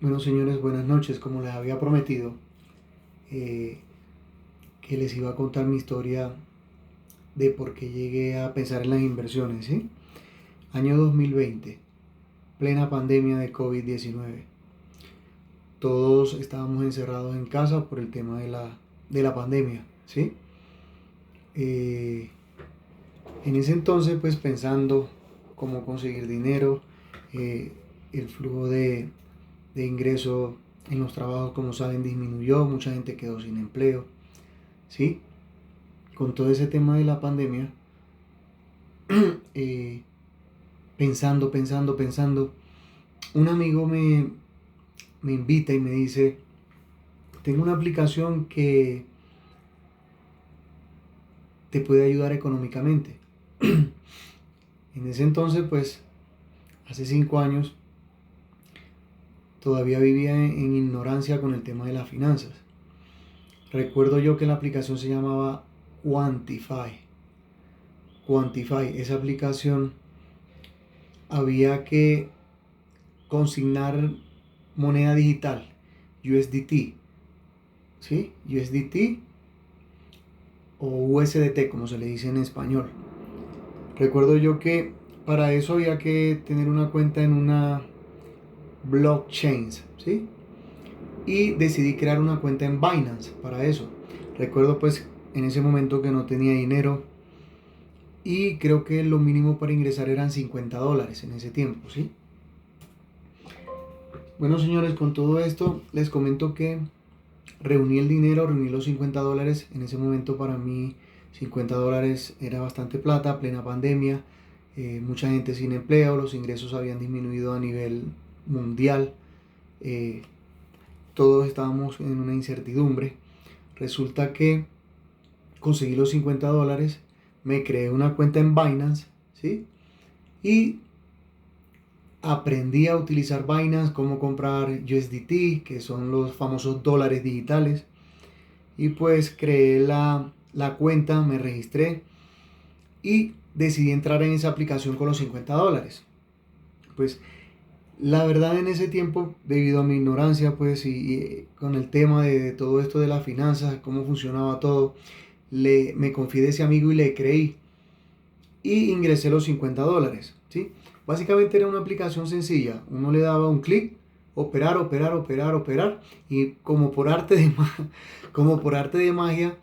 Bueno, señores, buenas noches. Como les había prometido, eh, que les iba a contar mi historia de por qué llegué a pensar en las inversiones, ¿sí? Año 2020, plena pandemia de COVID-19. Todos estábamos encerrados en casa por el tema de la pandemia, ¿sí? Eh, en ese entonces, pues pensando cómo conseguir dinero, eh, el flujo de ingreso en los trabajos, como saben, disminuyó, mucha gente quedó sin empleo, ¿sí? Con todo ese tema de la pandemia, eh, pensando, un amigo me invita y me dice, tengo una aplicación que te puede ayudar económicamente. En ese entonces, pues, hace 5 años, todavía vivía en ignorancia con el tema de las finanzas. Recuerdo yo que la aplicación se llamaba Quantify. Quantify, esa aplicación había que consignar moneda digital, USDT, ¿sí? USDT o USDT, como se le dice en español. Recuerdo yo que para eso había que tener una cuenta en una blockchain, ¿sí? Y decidí crear una cuenta en Binance para eso. Recuerdo pues en ese momento que no tenía dinero y creo que lo mínimo para ingresar eran $50 en ese tiempo, ¿sí? Bueno, señores, con todo esto les comento que reuní el dinero, reuní los $50. En ese momento para mí $50 era bastante plata, plena pandemia, mucha gente sin empleo, los ingresos habían disminuido a nivel mundial, eh, todos estábamos en una incertidumbre. Resulta que conseguí los $50, me creé una cuenta en Binance, ¿sí? Y aprendí a utilizar Binance, cómo comprar USDT, que son los famosos dólares digitales. Y pues creé la cuenta, me registré y decidí entrar en esa aplicación con los $50. Pues la verdad en ese tiempo, debido a mi ignorancia, pues y con el tema de todo esto de las finanzas, cómo funcionaba todo, me confié de ese amigo y le creí y ingresé los $50, ¿sí? Básicamente era una aplicación sencilla, uno le daba un clic, operar, operar, operar, operar y como por arte de magia,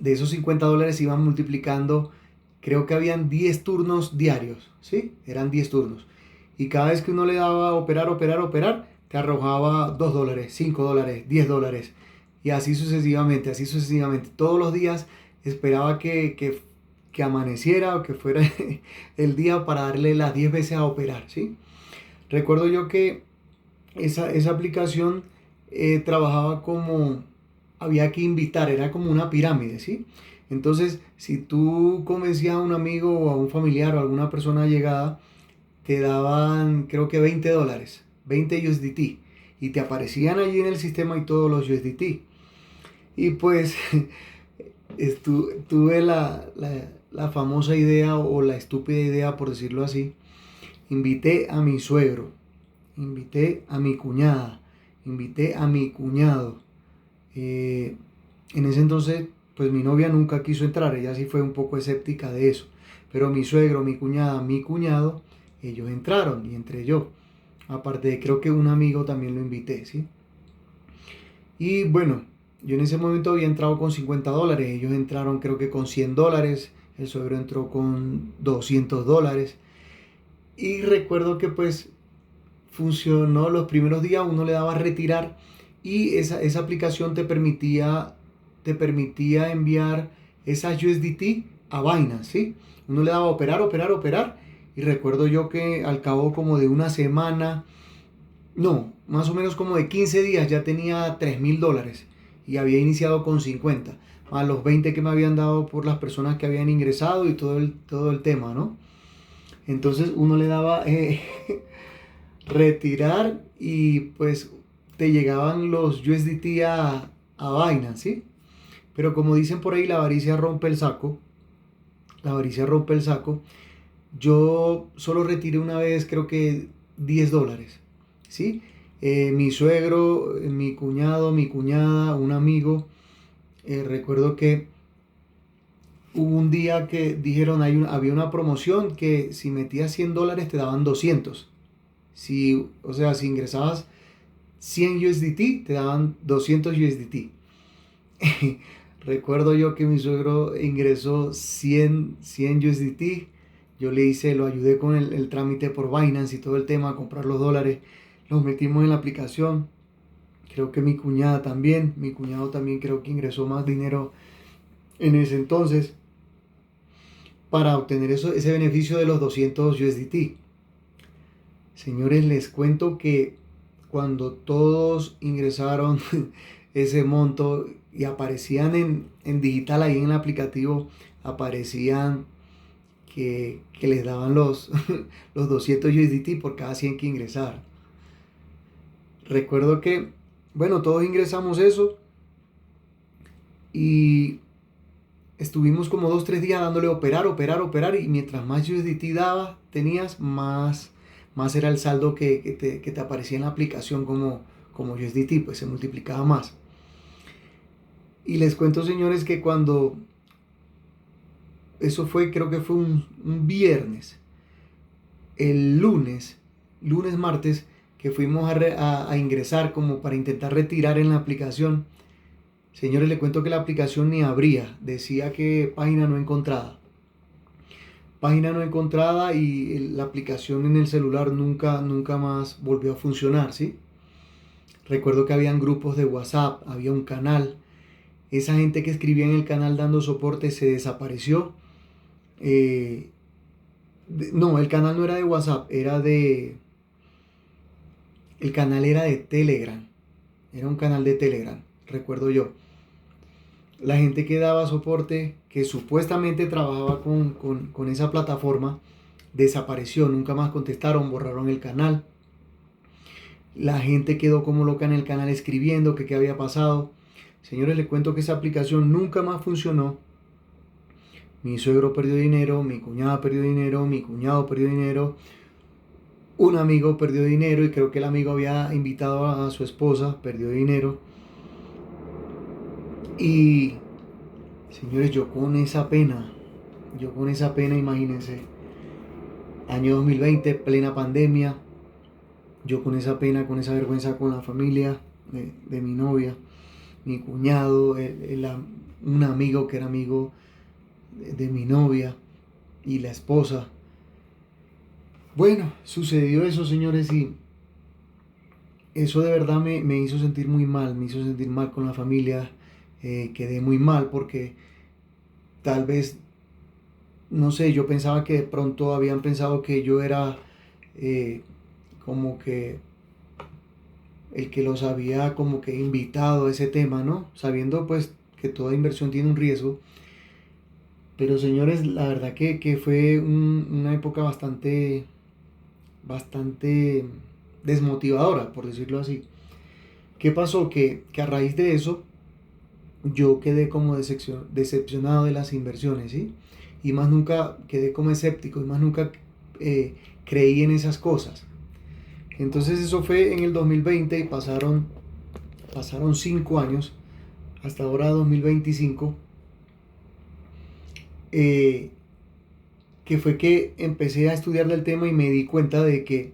de esos $50 iban multiplicando, creo que habían 10 turnos diarios, ¿sí? Eran 10 turnos. Y cada vez que uno le daba operar, operar, operar, te arrojaba $2, $5, $10. Y así sucesivamente, así sucesivamente. Todos los días esperaba que amaneciera o que fuera el día para darle las 10 veces a operar, ¿sí? Recuerdo yo que esa aplicación trabajaba como, había que invitar, era como una pirámide, ¿sí? Entonces, si tú convencías a un amigo o a un familiar o a alguna persona llegada, te daban creo que $20, 20 USDT, y te aparecían allí en el sistema y todos los USDT. Y pues tuve la famosa idea o la estúpida idea, por decirlo así. Invité a mi suegro, invité a mi cuñada, invité a mi cuñado. Eh, en ese entonces, pues mi novia nunca quiso entrar, ella sí fue un poco escéptica de eso. Pero mi suegro, mi cuñada, mi cuñado, ellos entraron y entré yo. Aparte de creo que un amigo también lo invité, ¿sí? Y bueno, yo en ese momento había entrado con $50, ellos entraron creo que con $100, el suegro entró con $200. Y recuerdo que pues funcionó los primeros días, uno le daba a retirar y esa aplicación te permitía enviar esas USDT a Binance, ¿sí? Uno le daba a operar, operar, operar y recuerdo yo que al cabo como de una semana, no, más o menos como de 15 días ya tenía $3.000 y había iniciado con 50, más los 20 que me habían dado por las personas que habían ingresado y todo el tema, ¿no? Entonces uno le daba retirar y pues te llegaban los USDT a Binance, ¿sí? Pero como dicen por ahí, la avaricia rompe el saco. La avaricia rompe el saco. Yo solo retiré una vez, creo que $10, ¿sí? Mi suegro, mi cuñado, mi cuñada, un amigo. Recuerdo que hubo un día que dijeron, había una promoción que si metías $100 te daban 200. Si, o sea, si ingresabas 100 USDT, te daban 200 USDT. Recuerdo yo que mi suegro ingresó 100 USDT. Yo lo ayudé con el trámite por Binance y todo el tema, comprar los dólares. Los metimos en la aplicación. Creo que mi cuñada también. Mi cuñado también creo que ingresó más dinero en ese entonces para obtener ese beneficio de los 200 USDT. Señores, les cuento que cuando todos ingresaron ese monto y aparecían en digital ahí en el aplicativo, aparecían que les daban los 200 USDT por cada 100 que ingresar. Recuerdo que, bueno, todos ingresamos eso y estuvimos como 2 o 3 días dándole operar y mientras más USDT tenías, más era el saldo que te aparecía en la aplicación como USDT, pues se multiplicaba más. Y les cuento, señores, que cuando eso fue, creo que fue un viernes, el martes, que fuimos a ingresar como para intentar retirar en la aplicación. Señores, les cuento que la aplicación ni abría, decía que página no encontrada. Página no encontrada y la aplicación en el celular nunca más volvió a funcionar, ¿sí? Recuerdo que habían grupos de WhatsApp, había un canal. Esa gente que escribía en el canal dando soporte se desapareció. No, el canal no era de WhatsApp, el canal era de Telegram. Era un canal de Telegram, recuerdo yo. La gente que daba soporte, que supuestamente trabajaba con esa plataforma, desapareció, nunca más contestaron, borraron el canal. La gente quedó como loca en el canal escribiendo que qué había pasado. Señores, les cuento que esa aplicación nunca más funcionó. Mi suegro perdió dinero, mi cuñada perdió dinero, mi cuñado perdió dinero, un amigo perdió dinero y creo que el amigo había invitado a su esposa, perdió dinero. Y señores, yo con esa pena, imagínense, año 2020, plena pandemia, yo con esa pena, con esa vergüenza con la familia de mi novia, mi cuñado, un amigo que era amigo de mi novia y la esposa. Bueno, sucedió eso, señores, y eso de verdad me hizo sentir muy mal, me hizo sentir mal con la familia, quedé muy mal porque tal vez, no sé, yo pensaba que de pronto habían pensado que yo era como que el que los había como que invitado a ese tema, ¿no? Sabiendo pues que toda inversión tiene un riesgo. Pero señores, la verdad que fue una época bastante desmotivadora, por decirlo así. ¿Qué pasó? Que a raíz de eso yo quedé como decepcionado de las inversiones, ¿sí? Y más nunca quedé como escéptico y más nunca creí en esas cosas. Entonces eso fue en el 2020 y pasaron 5 años, hasta ahora 2025, eh, que fue que empecé a estudiar del tema y me di cuenta de que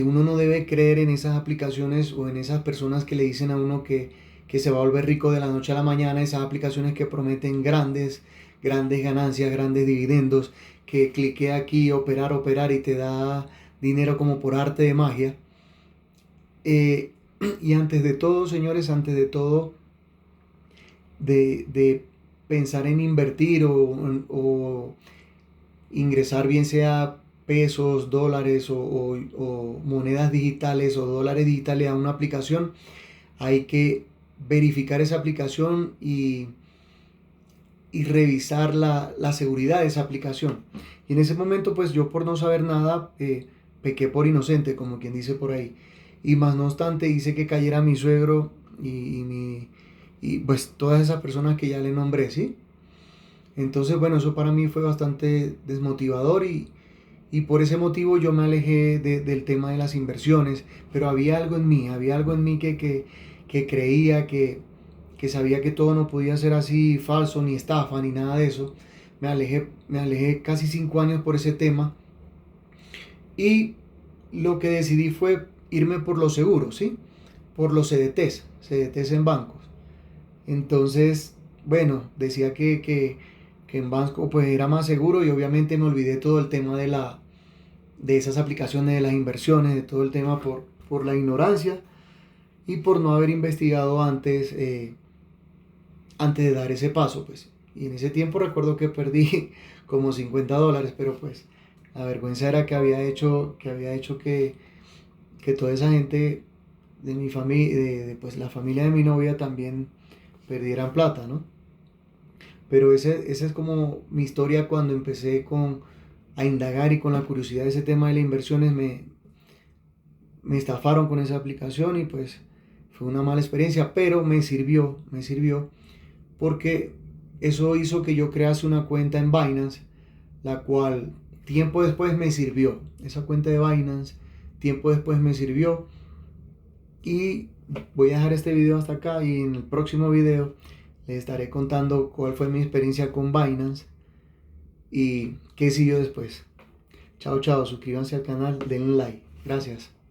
uno no debe creer en esas aplicaciones o en esas personas que le dicen a uno que se va a volver rico de la noche a la mañana, esas aplicaciones que prometen grandes ganancias, grandes dividendos, que clique aquí, operar y te da dinero como por arte de magia. Y antes de todo, señores, antes de todo, de pensar en invertir o ingresar bien sea pesos, dólares o monedas digitales o dólares digitales a una aplicación, hay que verificar esa aplicación y revisar la seguridad de esa aplicación. Y en ese momento, pues yo por no saber nada, pequé por inocente, como quien dice por ahí. Y más no obstante, hice que cayera mi suegro y pues todas esas personas que ya le nombré, ¿sí? Entonces, bueno, eso para mí fue bastante desmotivador y y por ese motivo yo me alejé del tema de las inversiones, pero había algo en mí, que creía que sabía que todo no podía ser así falso, ni estafa, ni nada de eso. Me alejé casi 5 años por ese tema y lo que decidí fue irme por los seguros, ¿sí? Por los CDTs en bancos. Entonces, bueno, decía que en banco pues era más seguro y obviamente me olvidé todo el tema de esas aplicaciones, de las inversiones, de todo el tema por la ignorancia y por no haber investigado antes de dar ese paso, pues. Y en ese tiempo recuerdo que perdí como $50, pero pues la vergüenza era que toda esa gente de mi familia, pues la familia de mi novia también perdieran plata, ¿no? Pero esa es como mi historia cuando empecé a indagar y con la curiosidad de ese tema de las inversiones me estafaron con esa aplicación y pues fue una mala experiencia, pero me sirvió porque eso hizo que yo crease una cuenta en Binance, la cual tiempo después me sirvió. Esa cuenta de Binance, tiempo después me sirvió. Y voy a dejar este video hasta acá y en el próximo video les estaré contando cuál fue mi experiencia con Binance y qué siguió después. Chao, chao, suscríbanse al canal, denle like. Gracias.